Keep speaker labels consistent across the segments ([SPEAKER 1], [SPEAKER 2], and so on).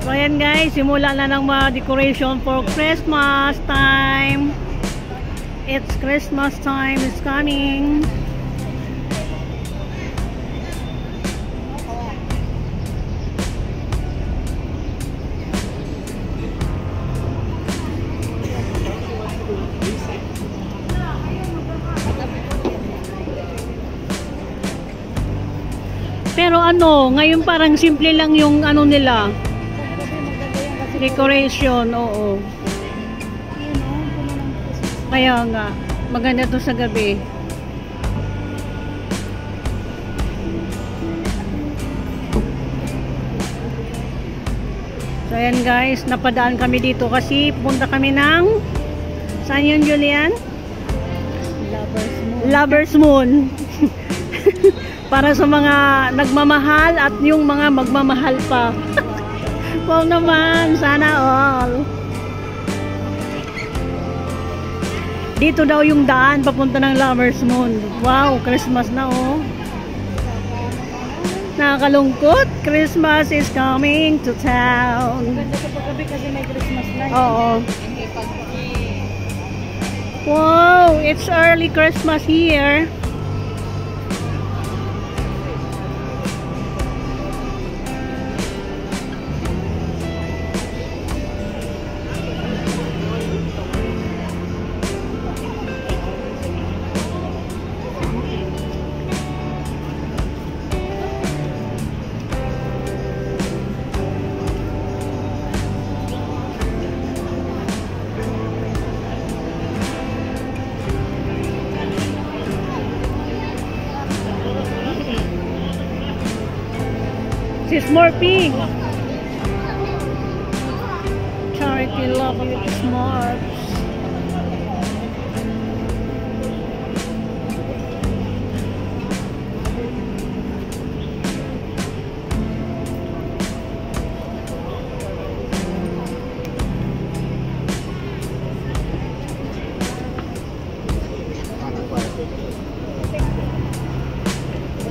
[SPEAKER 1] So ayan guys, simula na ng mga decoration for Christmas time. It's Christmas time, it's coming. Pero ano, ngayon parang simple lang yung ano nila. Decoration, oo. Kaya nga, maganda to sa gabi. So ayan guys, napadaan kami dito kasi pupunta kami ng saan yun, Julian? Lover's Moon. Para sa mga nagmamahal at yung mga magmamahal pa. Wow naman, sana all. Dito daw yung daan papunta ng Lover's Moon. Wow, Christmas na oh. Nakakalungkot. Christmas is coming to town.
[SPEAKER 2] Ganda sa paggabi kasi may Christmas light.
[SPEAKER 1] Oo. Wow, it's early Christmas here. Sis Morphy. Charity love you smart.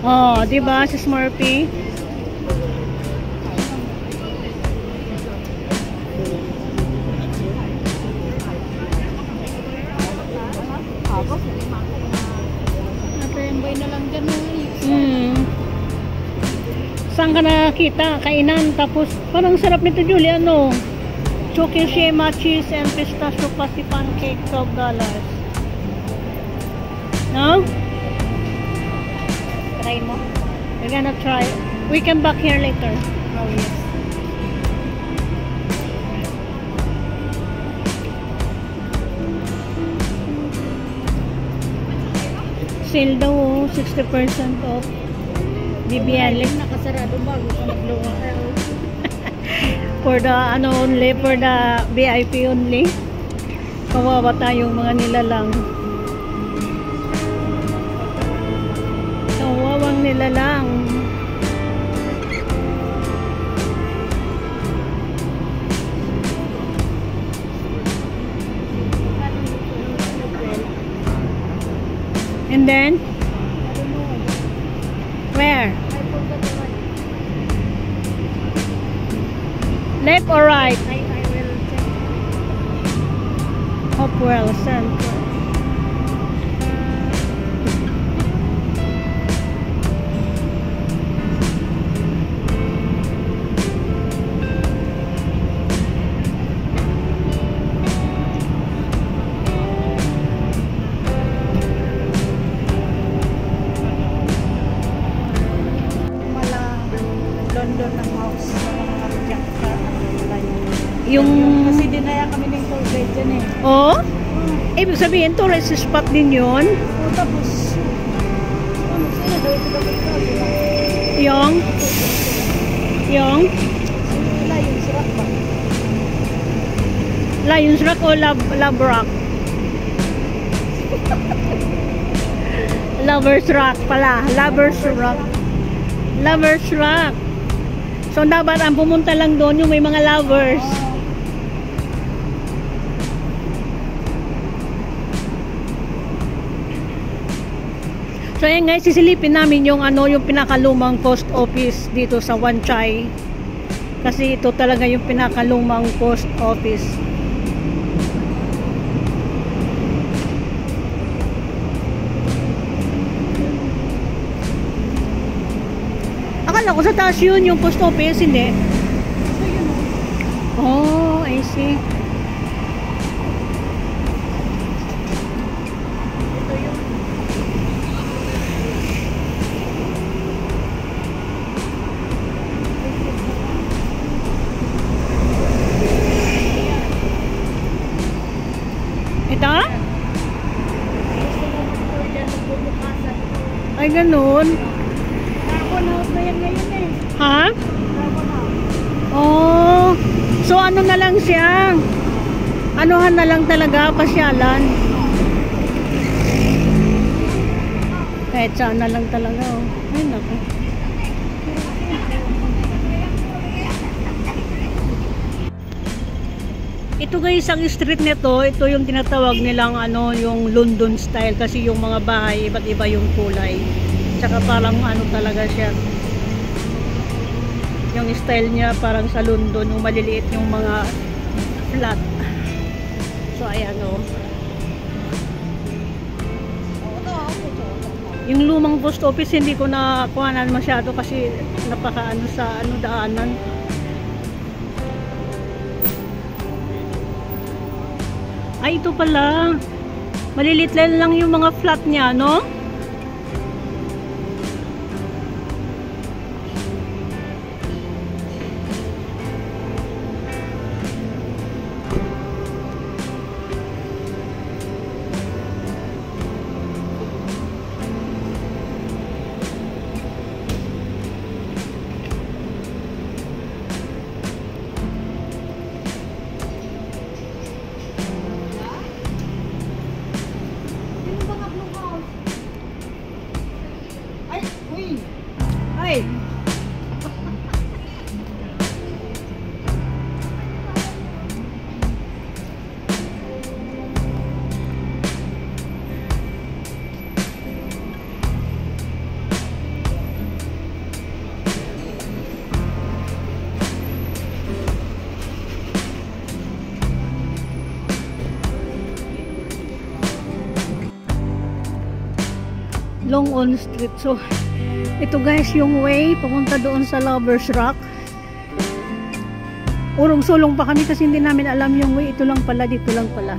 [SPEAKER 1] Oh, diba sis Morphy? Saan ka nakakita? Kainan. Tapos, parang sarap nito, Julie. Ano? Chocolate shema, cheese, and pistachio pastry pancake, $12. No? Try mo. We're gonna try. We can back here later. Oh, yes. Sale daw, 60% off. BBL.
[SPEAKER 2] Nakasarado bago ka magluwa.
[SPEAKER 1] For the ano only, for the VIP only. Kawawa tayong mga nilalang. Kawawang nilalang. And then where? Left or right?
[SPEAKER 2] I will check.
[SPEAKER 1] Hopewell Center.
[SPEAKER 2] London ng house sa mga Jakarta.
[SPEAKER 1] Yung
[SPEAKER 2] Kasi dinaya kami ng tour guide dyan eh.
[SPEAKER 1] oh? Ibig sabihin tourist spot din yun?
[SPEAKER 2] O tapos, ano sila daw ito dapat ito?
[SPEAKER 1] Yung
[SPEAKER 2] Lion's Rock ba?
[SPEAKER 1] Lion's Rock o Love Rock? Lover's Rock pala. Lover's Rock. Lover's Rock. So dapat ang pumunta lang doon yung may mga lovers. So ayan guys, sisilipin namin yung ano, yung pinakalumang post office dito sa Wan Chai. Kasi ito talaga yung pinakalumang post office. Akala ko sa taas yun yung post office, hindi. Oh, I see. Ito? Ay, ganun.
[SPEAKER 2] Carbon house na yan ngayon eh.
[SPEAKER 1] Ha?
[SPEAKER 2] Carbon house.
[SPEAKER 1] Oh, so ano na lang siya? Anuhan na lang talaga, pasyalan. Kahit saan na lang talaga, oh. Ay, naku. Ito guys, ang street nito, ito yung tinatawag nilang ano, yung London style kasi yung mga bahay, iba't iba yung kulay. Tsaka parang ano talaga siya. Yung style niya parang sa London, yung maliliit yung mga flat. So ayan o. Yung lumang post office hindi ko na kuhanan masyado kasi napaka ano sa ano daanan. Ay, ito pala. Maliliit lang yung mga flat niya, no? Ay! Long on Street. So, ito guys yung way papunta doon sa Lovers Rock. Urong-sulong pa kami kasi hindi namin alam yung way. Ito lang pala, dito lang pala.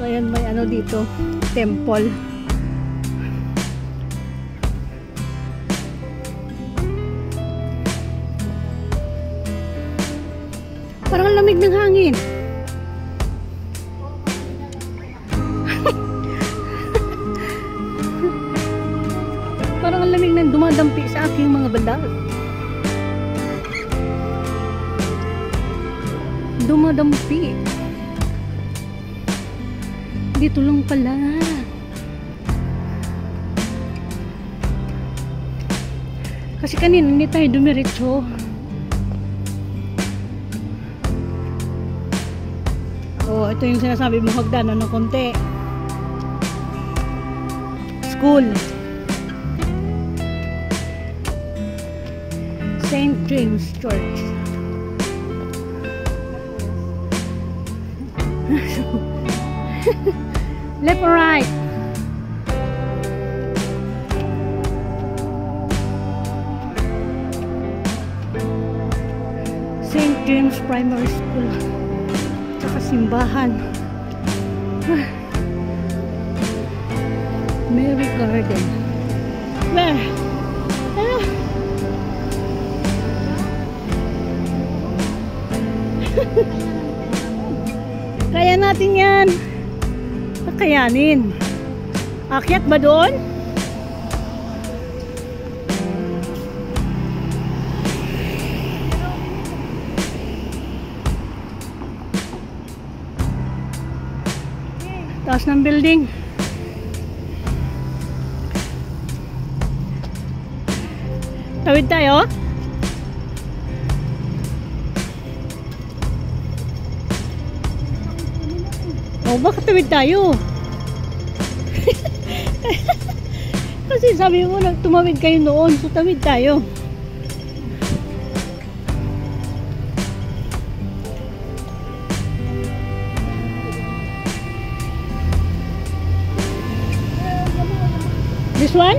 [SPEAKER 1] So ayan, may ano dito, temple. Parang lamig ng hangin. Parang ang lamig na dumadampi sa aking mga balat. Dumadampi. Dito lang pala. Kasi kanina hindi tayo dumiretso. Oh, ito yung sinasabi mo, hagdanan ng konti. School. St. James Church. Left or right? St. James Primary School. Tsaka simbahan. Mary Garden. Where? Kaya natin yan. Kayanin. Akyat ba doon? Taas ng building. Tawid tayo? Oh, bakit tawid tayo? Kasi sabi mo tumawid kayo noon, so tawid tayo. This one?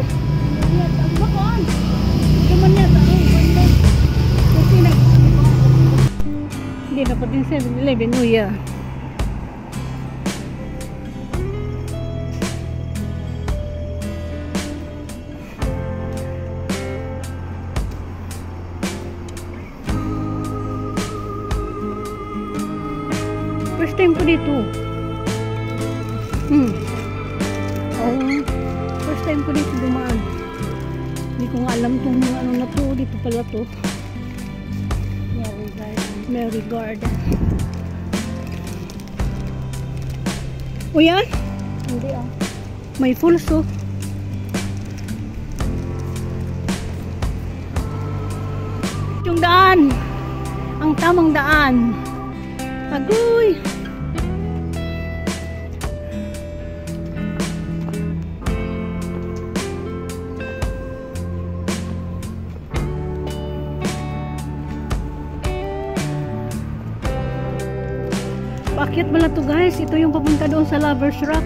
[SPEAKER 1] Hindi na pati 7-Eleven. Oh yeah. First time ko dito. Oh, first time ko dito dumaan. Hindi ko nga alam kung ano na to. Dito pala to. Mary Garden. O yan?
[SPEAKER 2] Hindi ah.
[SPEAKER 1] May falls oh. Yung daan. Ang tamang daan. Agoy! Paakyat mo lang to guys. Ito yung papunta doon sa Lovers Rock.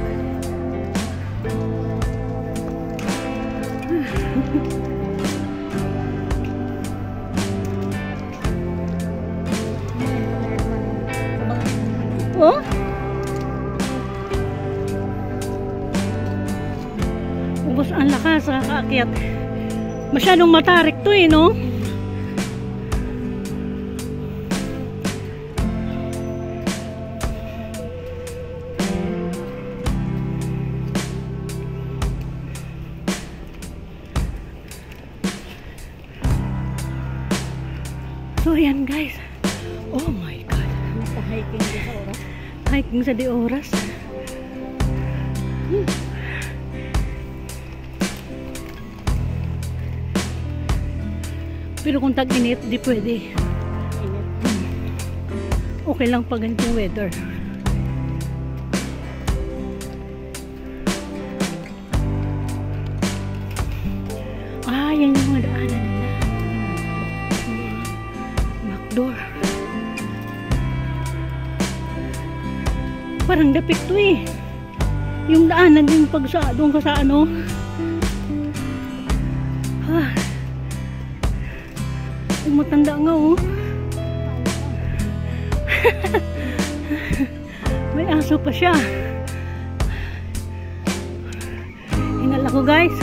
[SPEAKER 1] Oh? Ubos ang lakas sa kaakyat. Masyadong matarik to eh, no? So yan guys. Oh my god.
[SPEAKER 2] Naka-hiking din sa oras.
[SPEAKER 1] Hiking sa di oras. Pero kung tag-init, di pwede.
[SPEAKER 2] Init.
[SPEAKER 1] Okay lang pag ganitong weather. Ah, yan yung mga daanan nila. Backdoor. Parang dapit to eh. Yung daanan yung pag sa doon ka sa ano. Yung matanda nga oh. May aso pa siya. Hingal ako guys.